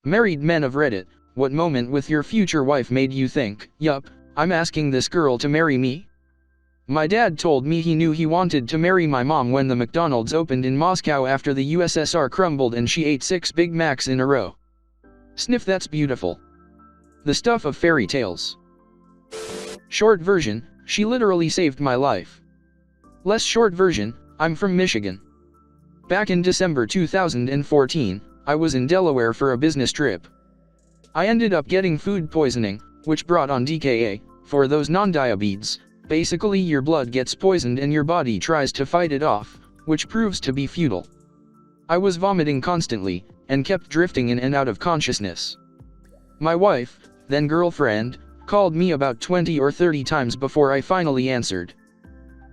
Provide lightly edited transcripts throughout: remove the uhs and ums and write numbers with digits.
Married men of Reddit, what moment with your future wife made you think, yup, I'm asking this girl to marry me? My dad told me he knew he wanted to marry my mom when the McDonald's opened in Moscow after the USSR crumbled and she ate 6 Big Macs in a row. Sniff, that's beautiful. The stuff of fairy tales. Short version, she literally saved my life. Less short version, I'm from Michigan. Back in December 2014, I was in Delaware for a business trip. I ended up getting food poisoning, which brought on DKA. For those non-diabetes, basically your blood gets poisoned and your body tries to fight it off, which proves to be futile. I was vomiting constantly, and kept drifting in and out of consciousness. My wife, then girlfriend, called me about 20 or 30 times before I finally answered.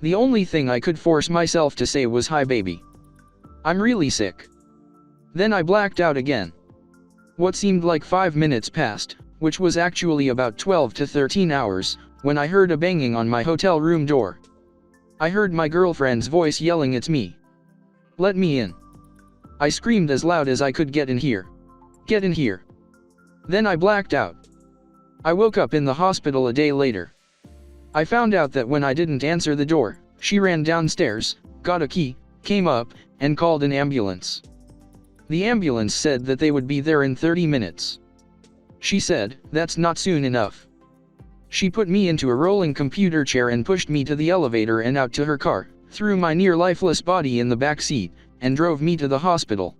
The only thing I could force myself to say was, "Hi baby. I'm really sick." Then I blacked out again. What seemed like 5 minutes passed, which was actually about 12 to 13 hours, when I heard a banging on my hotel room door. I heard my girlfriend's voice yelling, "It's me. Let me in." I screamed as loud as I could, "Get in here. Get in here." Then I blacked out. I woke up in the hospital a day later. I found out that when I didn't answer the door, she ran downstairs, got a key, came up, and called an ambulance. The ambulance said that they would be there in 30 minutes. She said, "That's not soon enough." She put me into a rolling computer chair and pushed me to the elevator and out to her car, threw my near lifeless body in the back seat, and drove me to the hospital.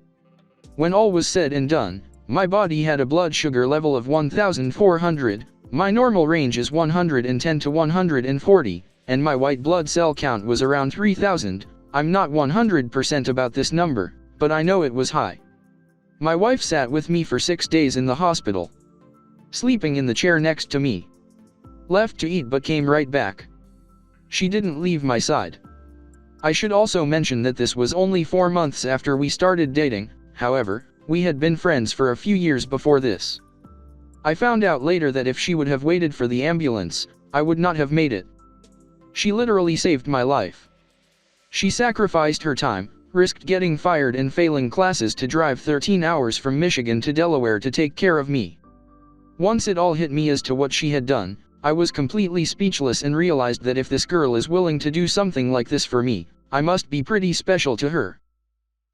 When all was said and done, my body had a blood sugar level of 1,400, my normal range is 110 to 140, and my white blood cell count was around 3,000. I'm not 100% about this number, but I know it was high. My wife sat with me for 6 days in the hospital, sleeping in the chair next to me. Left to eat but came right back. She didn't leave my side. I should also mention that this was only 4 months after we started dating. However, we had been friends for a few years before this. I found out later that if she would have waited for the ambulance, I would not have made it. She literally saved my life. She sacrificed her time, risked getting fired and failing classes to drive 13 hours from Michigan to Delaware to take care of me. Once it all hit me as to what she had done, I was completely speechless and realized that if this girl is willing to do something like this for me, I must be pretty special to her.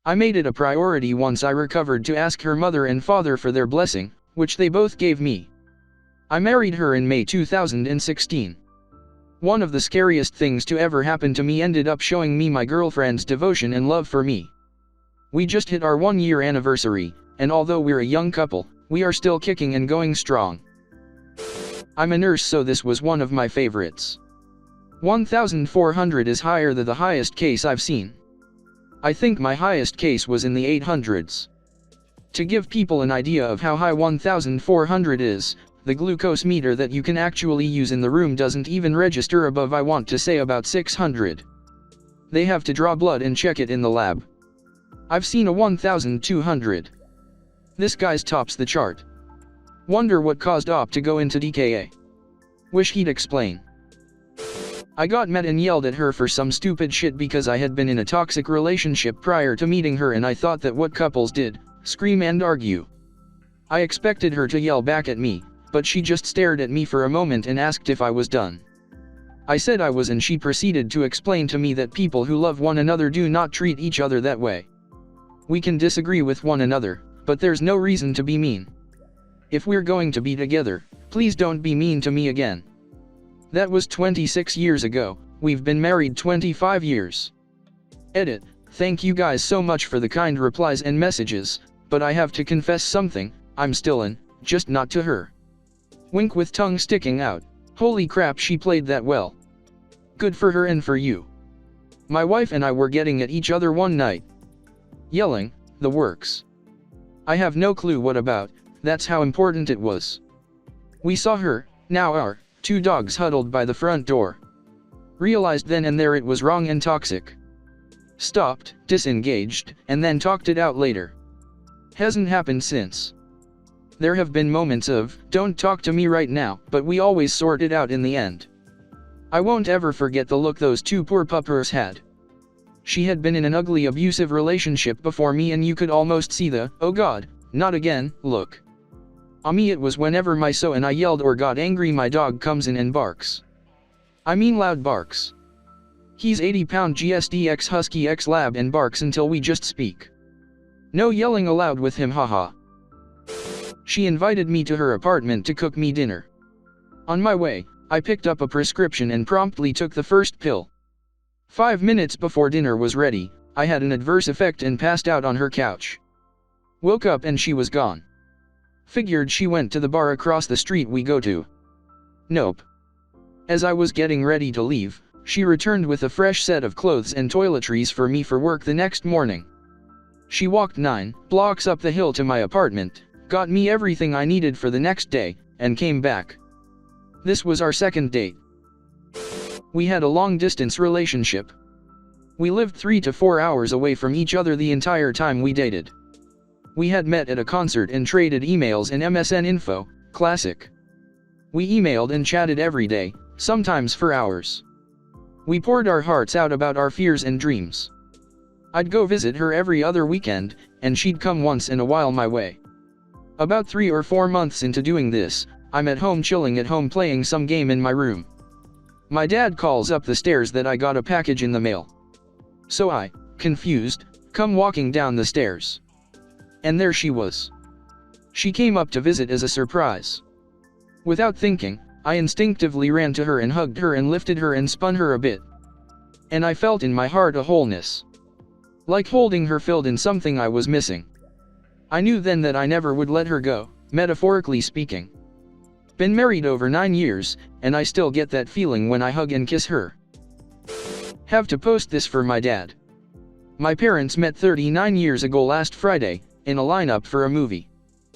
I made it a priority once I recovered to ask her mother and father for their blessing, which they both gave me. I married her in May 2016. One of the scariest things to ever happen to me ended up showing me my girlfriend's devotion and love for me. We just hit our 1-year anniversary, and although we're a young couple, we are still kicking and going strong. I'm a nurse, so this was one of my favorites. 1,400 is higher than the highest case I've seen. I think my highest case was in the 800s. To give people an idea of how high 1,400 is, the glucose meter that you can actually use in the room doesn't even register above, I want to say, about 600. They have to draw blood and check it in the lab. I've seen a 1,200. This guy's tops the chart. Wonder what caused OP to go into DKA. Wish he'd explain. I got mad and yelled at her for some stupid shit because I had been in a toxic relationship prior to meeting her, and I thought that what couples did, scream and argue. I expected her to yell back at me, but she just stared at me for a moment and asked if I was done. I said I was, and she proceeded to explain to me that people who love one another do not treat each other that way. We can disagree with one another, but there's no reason to be mean. If we're going to be together, please don't be mean to me again. That was 26 years ago, we've been married 25 years. Edit, thank you guys so much for the kind replies and messages, but I have to confess something, I'm still in, just not to her. Wink with tongue sticking out. Holy crap, she played that well. Good for her and for you. My wife and I were getting at each other one night. Yelling, the works. I have no clue what about, that's how important it was. We saw her, now our, 2 dogs huddled by the front door. Realized then and there it was wrong and toxic. Stopped, disengaged, and then talked it out later. Hasn't happened since. There have been moments of, don't talk to me right now, but we always sort it out in the end. I won't ever forget the look those 2 poor puppers had. She had been in an ugly abusive relationship before me, and you could almost see the, oh God, Not again, look. Me, it was whenever my so and I yelled or got angry, my dog comes in and barks. I mean loud barks. He's 80-pound GSD X Husky X Lab and barks until we just speak. No yelling allowed with him, haha. She invited me to her apartment to cook me dinner. On my way, I picked up a prescription and promptly took the first pill. 5 minutes before dinner was ready, I had an adverse effect and passed out on her couch. Woke up and she was gone. Figured she went to the bar across the street we go to. Nope. As I was getting ready to leave, she returned with a fresh set of clothes and toiletries for me for work the next morning. She walked 9 blocks up the hill to my apartment, got me everything I needed for the next day, and came back. This was our second date. We had a long-distance relationship. We lived 3 to 4 hours away from each other the entire time we dated. We had met at a concert and traded emails and MSN info, classic. We emailed and chatted every day, sometimes for hours. We poured our hearts out about our fears and dreams. I'd go visit her every other weekend, and she'd come once in a while my way. About 3 or 4 months into doing this, I'm at home chilling at home playing some game in my room. My dad calls up the stairs that I got a package in the mail. So I, confused, come walking down the stairs. And there she was. She came up to visit as a surprise. Without thinking, I instinctively ran to her and hugged her and lifted her and spun her a bit. And I felt in my heart a wholeness. Like holding her filled in something I was missing. I knew then that I never would let her go, metaphorically speaking. Been married over 9 years, and I still get that feeling when I hug and kiss her. Have to post this for my dad. My parents met 39 years ago last Friday, in a lineup for a movie.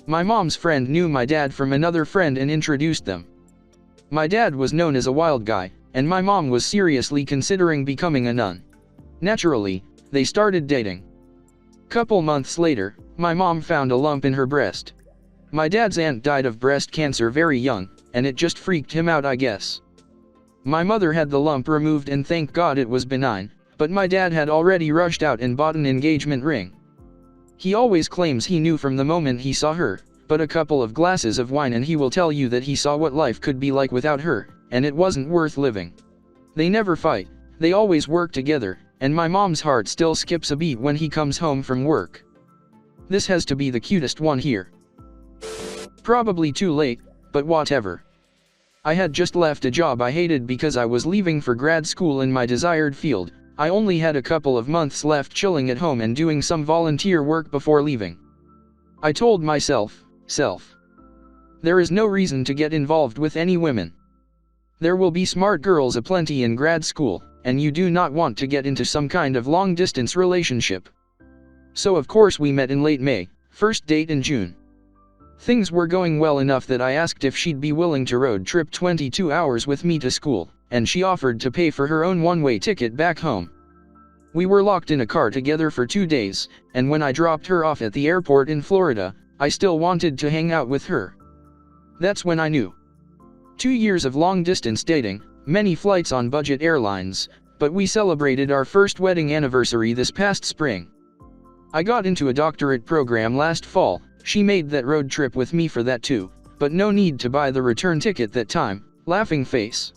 My mom's friend knew my dad from another friend and introduced them. My dad was known as a wild guy, and my mom was seriously considering becoming a nun. Naturally, they started dating. Couple months later, my mom found a lump in her breast. My dad's aunt died of breast cancer very young, and it just freaked him out, I guess. My mother had the lump removed and thank God it was benign, but my dad had already rushed out and bought an engagement ring. He always claims he knew from the moment he saw her, but a couple of glasses of wine and he will tell you that he saw what life could be like without her, and it wasn't worth living. They never fight, they always work together, and my mom's heart still skips a beat when he comes home from work. This has to be the cutest one here. Probably too late, but whatever. I had just left a job I hated because I was leaving for grad school in my desired field. I only had a couple of months left chilling at home and doing some volunteer work before leaving. I told myself, there is no reason to get involved with any women. There will be smart girls aplenty in grad school, and you do not want to get into some kind of long-distance relationship. So of course we met in late May, first date in June. Things were going well enough that I asked if she'd be willing to road trip 22 hours with me to school, and she offered to pay for her own one-way ticket back home. We were locked in a car together for 2 days, and when I dropped her off at the airport in Florida, I still wanted to hang out with her. That's when I knew. 2 years of long-distance dating, many flights on budget airlines, but we celebrated our first wedding anniversary this past spring. I got into a doctorate program last fall. She made that road trip with me for that too, but no need to buy the return ticket that time, laughing face.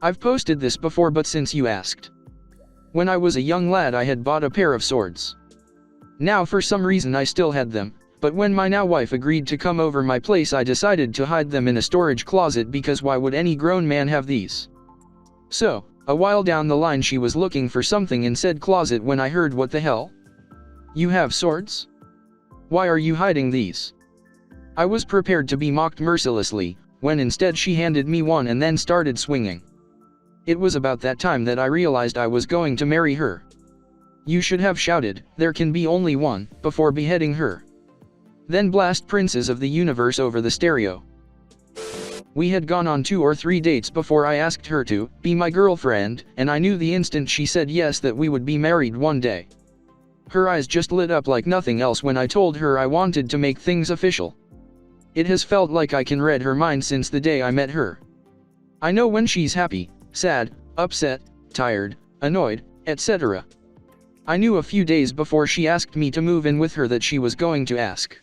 I've posted this before but since you asked. When I was a young lad I had bought a pair of swords. Now for some reason I still had them, but when my now wife agreed to come over my place I decided to hide them in a storage closet because why would any grown man have these? So, a while down the line she was looking for something in said closet when I heard what the hell? You have swords? Why are you hiding these? I was prepared to be mocked mercilessly, when instead she handed me one and then started swinging. It was about that time that I realized I was going to marry her. You should have shouted, "There can be only one," before beheading her. Then blast Princes of the Universe over the stereo. We had gone on 2 or 3 dates before I asked her to be my girlfriend, and I knew the instant she said yes that we would be married one day. Her eyes just lit up like nothing else when I told her I wanted to make things official. It has felt like I can read her mind since the day I met her. I know when she's happy, sad, upset, tired, annoyed, etc. I knew a few days before she asked me to move in with her that she was going to ask.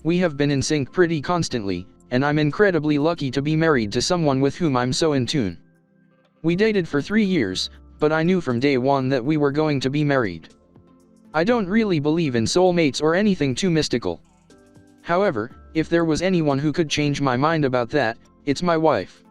We have been in sync pretty constantly, and I'm incredibly lucky to be married to someone with whom I'm so in tune. We dated for 3 years, but I knew from day one that we were going to be married. I don't really believe in soulmates or anything too mystical. However, if there was anyone who could change my mind about that, it's my wife.